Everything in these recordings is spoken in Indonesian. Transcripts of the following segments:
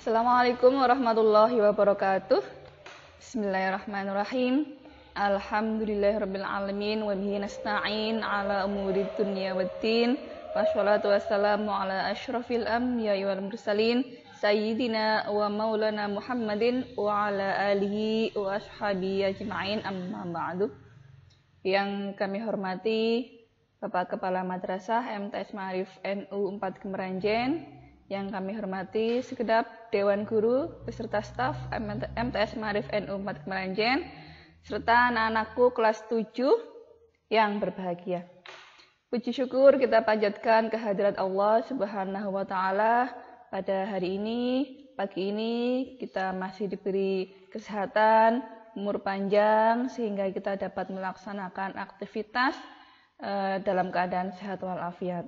Assalamualaikum warahmatullahi wabarakatuh. Bismillahirrahmanirrahim. Alhamdulillahirabbil alamin wa bihi nasta'in ala umurid dunya waddin. Wassalatu wassalamu ala asyrafil anbiya'i wal mursalin sayyidina wa maulana Muhammadin wa ala alihi wa ashabihi ajma'in, amma ba'du. Yang kami hormati Bapak Kepala Madrasah MTS Ma'arif NU 4 Kemeranjen, yang kami hormati segenap Dewan Guru beserta staf MTS Ma'arif NU 4 Kemeranjen, serta anak-anakku kelas 7 yang berbahagia. Puji syukur kita panjatkan kehadirat Allah Subhanahu wa Ta'ala. Pada hari ini, pagi ini, kita masih diberi kesehatan, umur panjang, sehingga kita dapat melaksanakan aktivitas dalam keadaan sehat walafiat.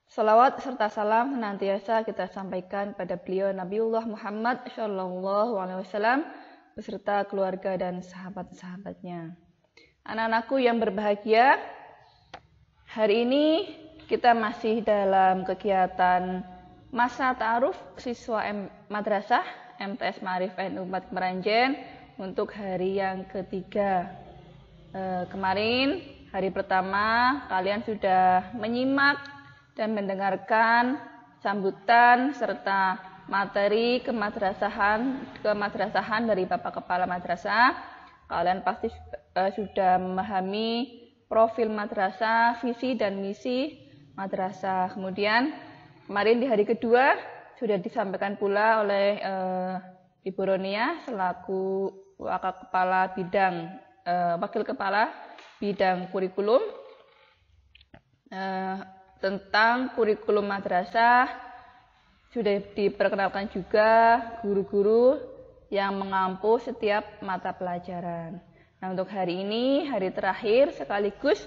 Salawat serta salam senantiasa kita sampaikan pada beliau Nabiullah Muhammad SAW beserta keluarga dan sahabat-sahabatnya. Anak-anakku yang berbahagia, hari ini kita masih dalam kegiatan masa ta'aruf siswa Madrasah MTS Ma'arif NU 4 Kemeranjen untuk hari yang ketiga. Kemarin hari pertama kalian sudah menyimak dan mendengarkan sambutan serta materi kemadrasahan dari Bapak Kepala Madrasah. Kalian pasti sudah memahami profil madrasah, visi dan misi madrasah. Kemudian kemarin di hari kedua sudah disampaikan pula oleh Ibu Ronia selaku Wakil Kepala Bidang Kurikulum tentang kurikulum madrasah. Sudah diperkenalkan juga guru-guru yang mengampu setiap mata pelajaran. Nah, untuk hari ini, hari terakhir sekaligus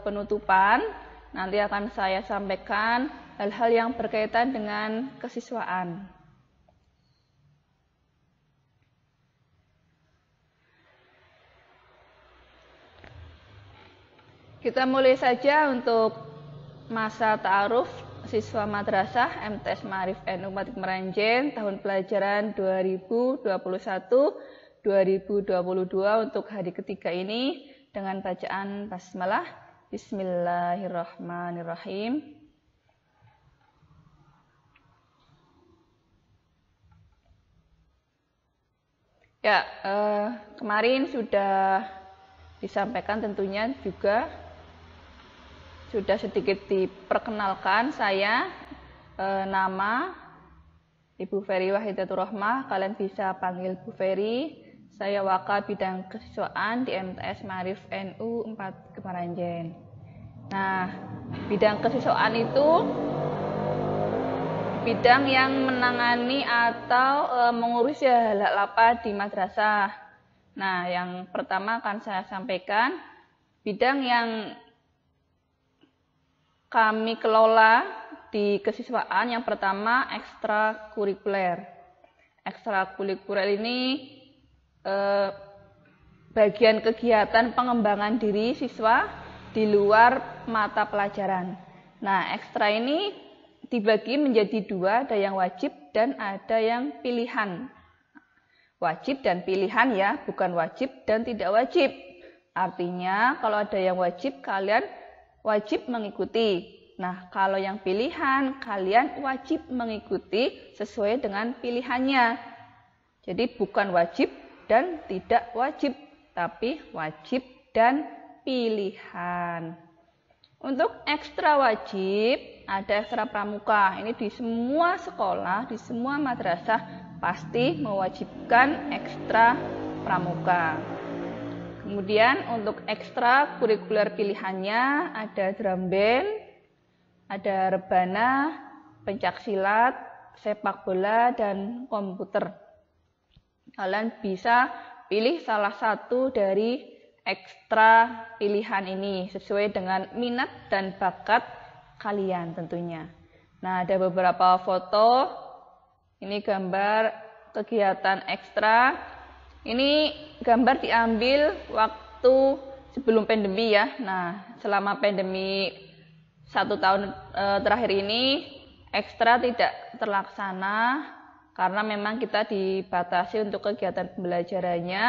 penutupan, nanti akan saya sampaikan hal-hal yang berkaitan dengan kesiswaan. Kita mulai saja untuk masa ta'aruf siswa madrasah MTS Ma'arif NU 4 Kemeranjen tahun pelajaran 2021-2022 untuk hari ketiga ini dengan bacaan basmalah. Bismillahirrahmanirrahim. Ya, kemarin sudah disampaikan tentunya juga sudah sedikit diperkenalkan saya, nama Ibu Ferry Wahidatur Rahmah, kalian bisa panggil Bu Ferry. Saya Wakil Bidang Kesiswaan di MTS Ma'arif NU 4 Kemeranjen. Nah, bidang kesiswaan itu bidang yang menangani atau mengurusi hal-hal apa di madrasah. Nah, yang pertama akan saya sampaikan bidang yang kami kelola di kesiswaan. Yang pertama, ekstrakurikuler. Ekstrakurikuler ini bagian kegiatan pengembangan diri siswa di luar mata pelajaran. Nah, ekstra ini dibagi menjadi dua, ada yang wajib dan ada yang pilihan. Wajib dan pilihan ya, bukan wajib dan tidak wajib. Artinya kalau ada yang wajib, kalian wajib mengikuti. Nah, kalau yang pilihan, kalian wajib mengikuti sesuai dengan pilihannya. Jadi bukan wajib dan tidak wajib, tapi wajib dan pilihan. Untuk ekstra wajib, ada ekstra pramuka. Ini di semua sekolah, di semua madrasah pasti mewajibkan ekstra pramuka. Kemudian untuk ekstra kurikuler pilihannya ada drum band, ada rebana, pencaksilat, sepak bola, dan komputer. Kalian bisa pilih salah satu dari ekstra pilihan ini sesuai dengan minat dan bakat kalian tentunya. Nah, ada beberapa foto. Ini gambar kegiatan ekstra. Ini gambar diambil waktu sebelum pandemi ya. Nah, selama pandemi 1 tahun terakhir ini, ekstra tidak terlaksana karena memang kita dibatasi untuk kegiatan pembelajarannya.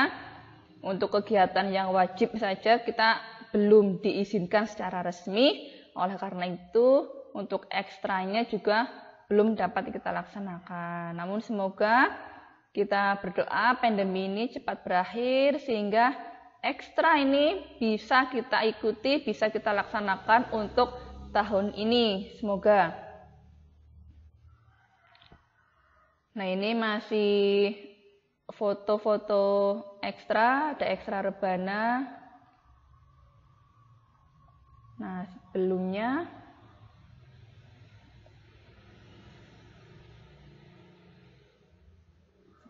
Untuk kegiatan yang wajib saja kita belum diizinkan secara resmi. Oleh karena itu untuk ekstranya juga belum dapat kita laksanakan. Namun semoga kita berdoa pandemi ini cepat berakhir sehingga ekstra ini bisa kita ikuti, bisa kita laksanakan untuk tahun ini. Semoga. Nah, ini masih foto-foto ekstra, ada ekstra rebana. Nah, sebelumnya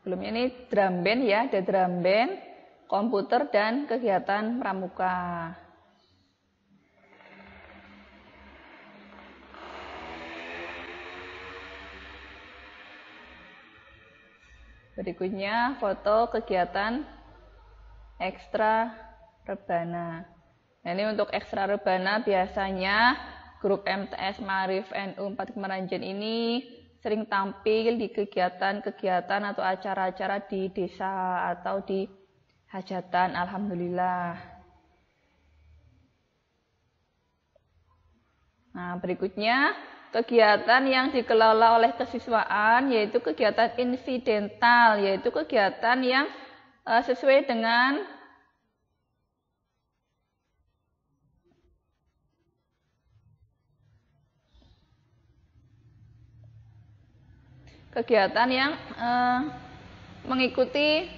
ini drum band ya, ada drum band, komputer dan kegiatan pramuka. Berikutnya foto kegiatan ekstra rebana. Nah, ini untuk ekstra rebana biasanya grup MTS Ma'arif NU 4 Kemeranjen ini sering tampil di kegiatan-kegiatan atau acara-acara di desa atau di hajatan. Alhamdulillah. Nah, berikutnya kegiatan yang dikelola oleh kesiswaan yaitu kegiatan insidental, yaitu kegiatan yang sesuai dengan kegiatan yang mengikuti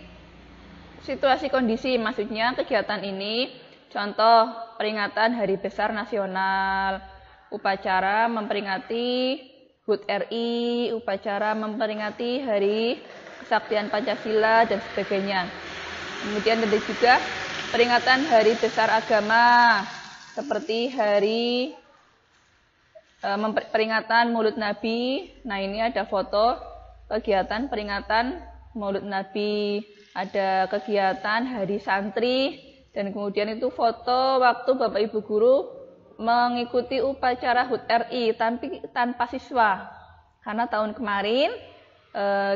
situasi kondisi. Maksudnya kegiatan ini contoh peringatan Hari Besar Nasional, upacara memperingati HUT RI, upacara memperingati Hari Kesaktian Pancasila dan sebagainya. Kemudian ada juga peringatan Hari Besar Agama seperti hari peringatan Maulid Nabi. Nah, ini ada foto kegiatan peringatan Maulid Nabi, ada kegiatan Hari Santri, dan kemudian itu foto waktu Bapak Ibu guru mengikuti upacara HUT RI tanpa siswa. Karena tahun kemarin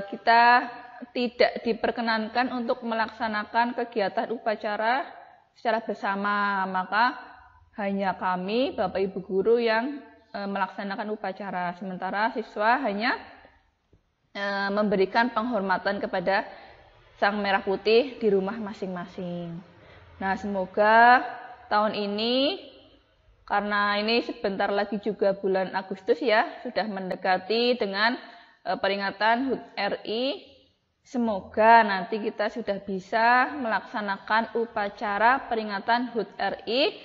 kita tidak diperkenankan untuk melaksanakan kegiatan upacara secara bersama, maka hanya kami Bapak Ibu guru yang melaksanakan upacara, sementara siswa hanya memberikan penghormatan kepada Sang Merah Putih di rumah masing-masing. Nah, semoga tahun ini, karena ini sebentar lagi juga bulan Agustus ya, sudah mendekati dengan peringatan HUT RI, semoga nanti kita sudah bisa melaksanakan upacara peringatan HUT RI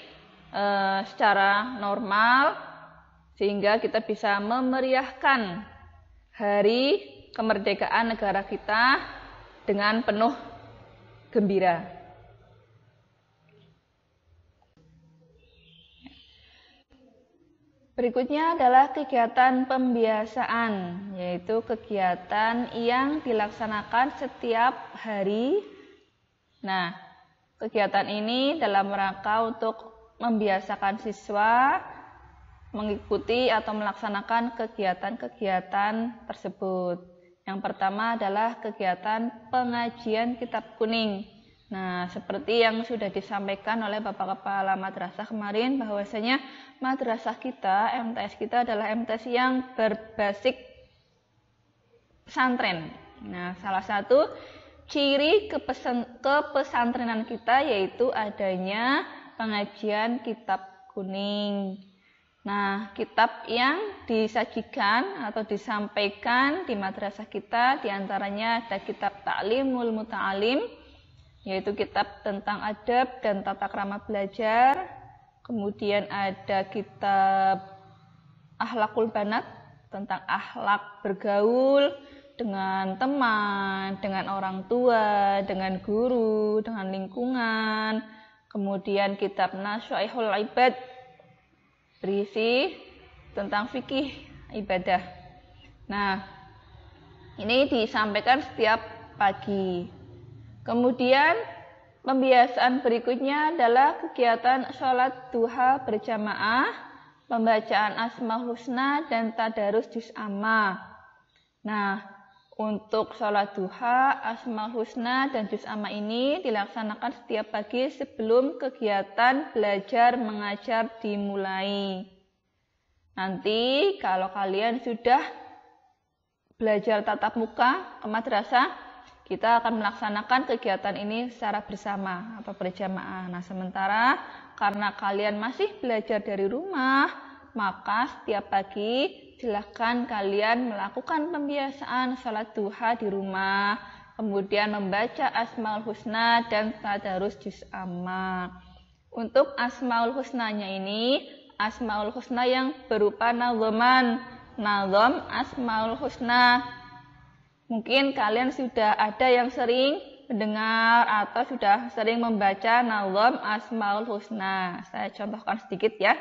secara normal, sehingga kita bisa memeriahkan hari kemerdekaan negara kita dengan penuh gembira. Berikutnya adalah kegiatan pembiasaan, yaitu kegiatan yang dilaksanakan setiap hari. Nah, kegiatan ini dalam rangka untuk membiasakan siswa mengikuti atau melaksanakan kegiatan-kegiatan tersebut. Yang pertama adalah kegiatan pengajian kitab kuning. Nah, seperti yang sudah disampaikan oleh Bapak Kepala Madrasah kemarin, bahwasanya madrasah kita, MTS kita adalah MTS yang berbasis pesantren. Nah, salah satu ciri kepesantrenan kita yaitu adanya pengajian kitab kuning. Nah, kitab yang disajikan atau disampaikan di madrasah kita diantaranya ada kitab Ta'limul Muta'alim, yaitu kitab tentang adab dan tata krama belajar. Kemudian ada kitab Akhlakul Banat, tentang akhlak bergaul dengan teman, dengan orang tua, dengan guru, dengan lingkungan. Kemudian kitab Nasyaihul Ibad, berisi tentang fikih ibadah. Nah, ini disampaikan setiap pagi. Kemudian pembiasaan berikutnya adalah kegiatan sholat duha berjamaah. pembacaan Asmaul Husna dan tadarus juz amma. Nah, untuk sholat duha, Asmaul Husna dan juz amma ini dilaksanakan setiap pagi sebelum kegiatan belajar mengajar dimulai. Nanti kalau kalian sudah belajar tatap muka ke madrasah, kita akan melaksanakan kegiatan ini secara bersama atau berjamaah. Nah, sementara karena kalian masih belajar dari rumah, maka setiap pagi silahkan kalian melakukan pembiasaan sholat duha di rumah, kemudian membaca Asmaul Husna dan tadarus juz amma. Untuk Asmaul Husnanya ini, Asmaul Husna yang berupa nadhoman, nadhom Asmaul Husna. Mungkin kalian sudah ada yang sering mendengar atau sudah sering membaca nadhom Asmaul Husna. Saya contohkan sedikit ya.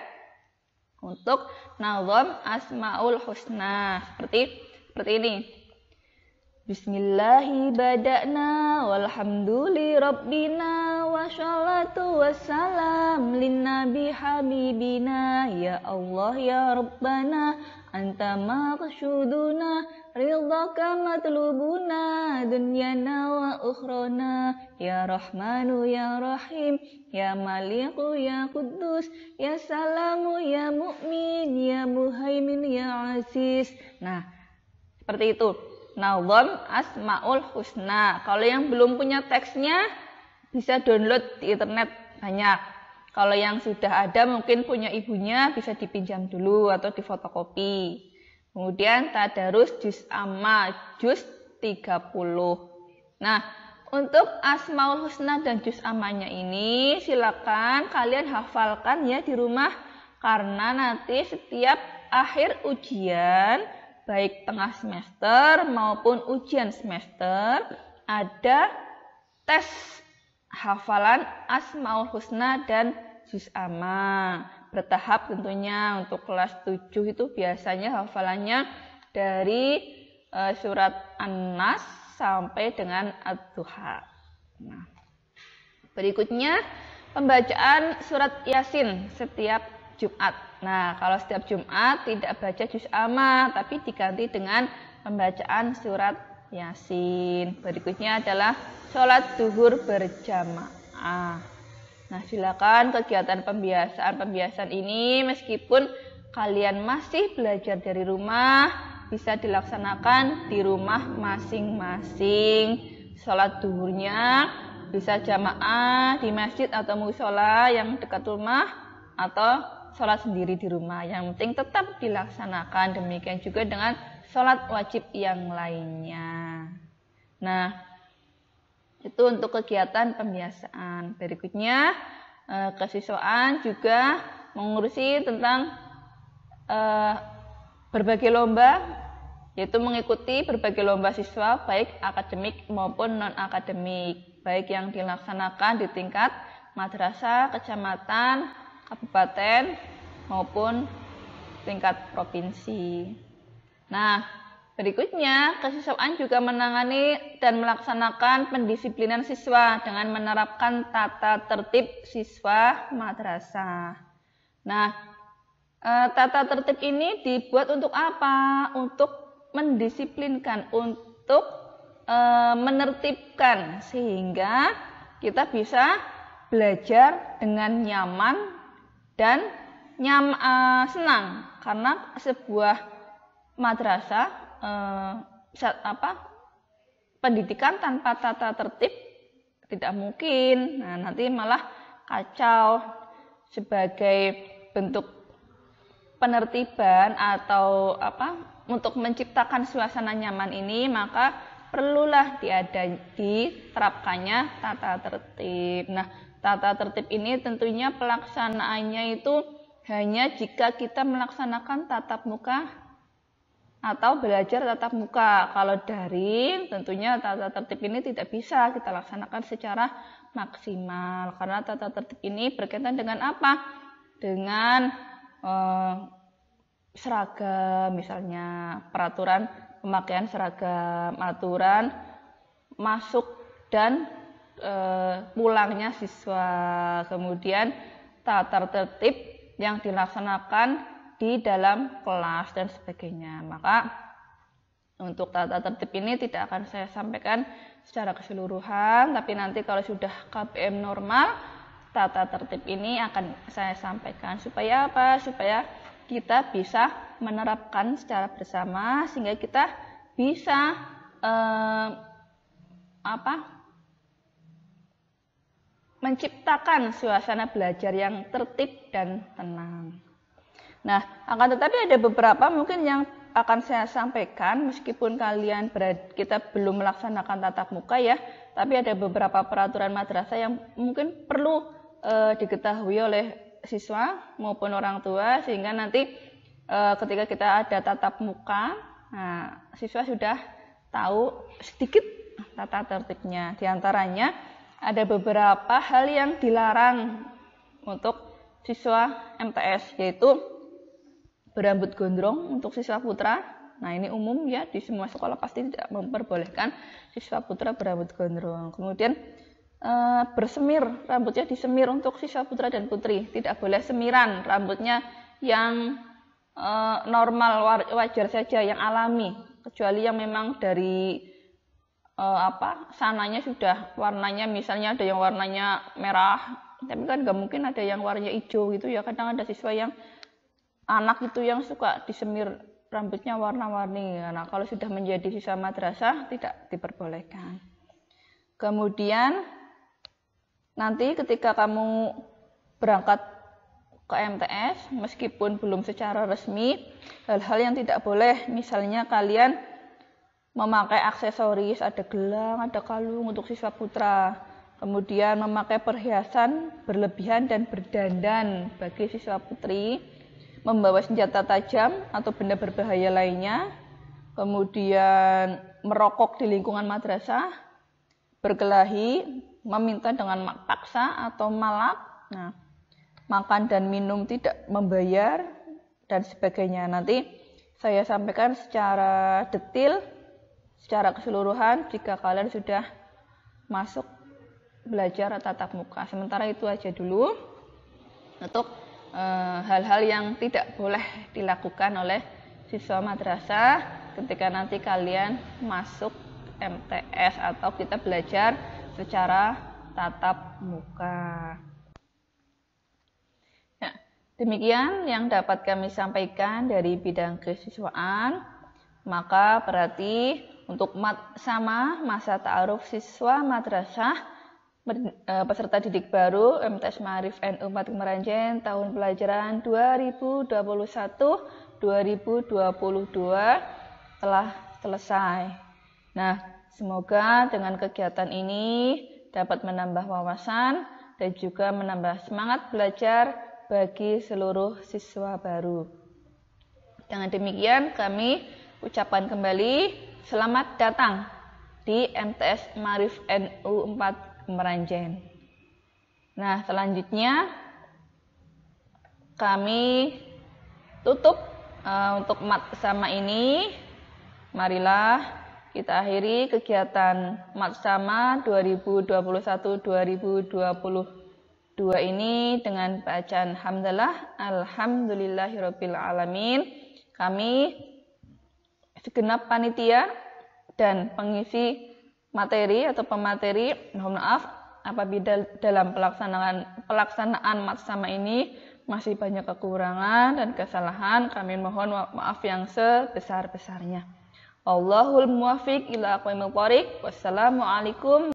Untuk nadhom Asmaul Husna seperti ini. Bismillahi bada'na walhamduli rabbina wa sholatu wassalam linnabi habibina ya Allah ya Rabbana anta maqsuduna ridhaka matlubuna dunyana wa ukhrana ya Rahmanu ya Rahim ya Maliku ya Quddus ya Salamu ya Mu'min ya Muhaimin ya Aziz. Nah, seperti itu. Nadhom Asmaul Husna. Kalau yang belum punya teksnya bisa download di internet banyak. Kalau yang sudah ada mungkin punya ibunya bisa dipinjam dulu atau difotokopi. Kemudian tadarus juz amma juz 30. Nah, untuk Asmaul Husna dan juz ammanya ini silakan kalian hafalkan ya di rumah, karena nanti setiap akhir ujian baik tengah semester maupun ujian semester ada tes hafalan Asmaul Husna dan juz amma. Bertahap tentunya. Untuk kelas 7 itu biasanya hafalannya dari surat An-Nas sampai dengan Ad-Duha. Nah, berikutnya pembacaan surat Yasin setiap Jumat. Nah, kalau setiap Jumat tidak baca juz amma, tapi diganti dengan pembacaan surat Yasin. Berikutnya adalah sholat zuhur berjamaah. Nah, silakan kegiatan pembiasaan ini meskipun kalian masih belajar dari rumah, bisa dilaksanakan di rumah masing-masing. Sholat zuhurnya bisa jamaah di masjid atau mushola yang dekat rumah, atau sholat sendiri di rumah. Yang penting tetap dilaksanakan. Demikian juga dengan sholat wajib yang lainnya. Nah, itu untuk kegiatan pembiasaan. Berikutnya, kesiswaan juga mengurusi tentang berbagai lomba, yaitu mengikuti berbagai lomba siswa, baik akademik maupun non-akademik, baik yang dilaksanakan di tingkat madrasah, kecamatan, kabupaten maupun tingkat provinsi. Nah, berikutnya kesiswaan juga menangani dan melaksanakan pendisiplinan siswa dengan menerapkan tata tertib siswa madrasah. Nah, tata tertib ini dibuat untuk apa? Untuk mendisiplinkan, untuk menertibkan, sehingga kita bisa belajar dengan nyaman dan senang, karena sebuah madrasah pendidikan tanpa tata tertib tidak mungkin. Nah, nanti malah kacau. Sebagai bentuk penertiban atau untuk menciptakan suasana nyaman ini, maka perlulah diterapkannya tata tertib. Nah, tata tertib ini tentunya pelaksanaannya itu hanya jika kita melaksanakan tatap muka atau belajar tatap muka. Kalau daring, tentunya tata tertib ini tidak bisa kita laksanakan secara maksimal, karena tata tertib ini berkaitan dengan apa? Dengan seragam, misalnya peraturan pemakaian seragam, aturan masuk dan pulangnya siswa, kemudian tata tertib yang dilaksanakan di dalam kelas dan sebagainya. Maka untuk tata tertib ini tidak akan saya sampaikan secara keseluruhan, tapi nanti kalau sudah KBM normal, tata tertib ini akan saya sampaikan. Supaya apa? Supaya kita bisa menerapkan secara bersama sehingga kita bisa menciptakan suasana belajar yang tertib dan tenang. Nah, akan tetapi ada beberapa mungkin yang akan saya sampaikan meskipun kita belum melaksanakan tatap muka ya, tapi ada beberapa peraturan madrasah yang mungkin perlu diketahui oleh siswa maupun orang tua sehingga nanti ketika kita ada tatap muka, nah, siswa sudah tahu sedikit tata tertibnya. Di antaranya ada beberapa hal yang dilarang untuk siswa MTS, yaitu berambut gondrong untuk siswa putra. Nah, ini umum ya, di semua sekolah pasti tidak memperbolehkan siswa putra berambut gondrong. Kemudian bersemir, rambutnya disemir untuk siswa putra dan putri. Tidak boleh semiran, rambutnya yang normal, wajar saja, yang alami. Kecuali yang memang dari sananya sudah warnanya, misalnya ada yang warnanya merah, tapi kan nggak mungkin ada yang warnanya hijau gitu ya. Kadang ada siswa yang anak itu yang suka disemir rambutnya warna-warni. Nah, kalau sudah menjadi siswa madrasah tidak diperbolehkan. Kemudian nanti ketika kamu berangkat ke MTS, meskipun belum secara resmi, hal-hal yang tidak boleh, misalnya kalian memakai aksesoris, ada gelang, ada kalung untuk siswa putra. Kemudian memakai perhiasan berlebihan dan berdandan bagi siswa putri. Membawa senjata tajam atau benda berbahaya lainnya. Kemudian merokok di lingkungan madrasah. Berkelahi, meminta dengan paksa atau malak. Nah, makan dan minum tidak membayar dan sebagainya. Nanti saya sampaikan secara detail, secara keseluruhan jika kalian sudah masuk belajar tatap muka. Sementara itu aja dulu untuk hal-hal yang tidak boleh dilakukan oleh siswa madrasah ketika nanti kalian masuk MTS atau kita belajar secara tatap muka. Ya, demikian yang dapat kami sampaikan dari bidang kesiswaan. Maka berarti untuk masa ta'aruf siswa madrasah peserta didik baru MTS Ma'arif NU Mat Meranjen tahun pelajaran 2021-2022 telah selesai. Nah, semoga dengan kegiatan ini dapat menambah wawasan dan juga menambah semangat belajar bagi seluruh siswa baru. Dengan demikian kami ucapkan kembali selamat datang di MTS Ma'arif NU 4 Meranjen. Nah, selanjutnya kami tutup untuk mat sama ini. Marilah kita akhiri kegiatan mat sama 2021-2022 ini dengan bacaan hamdalah alhamdulillahirabbil alamin. Kami segenap panitia dan pengisi materi atau pemateri, mohon maaf apabila dalam pelaksanaan mat sama ini masih banyak kekurangan dan kesalahan. Kami mohon maaf yang sebesar-besarnya. Allahul muwaffiq ila aqwamil thoriq. Wassalamualaikum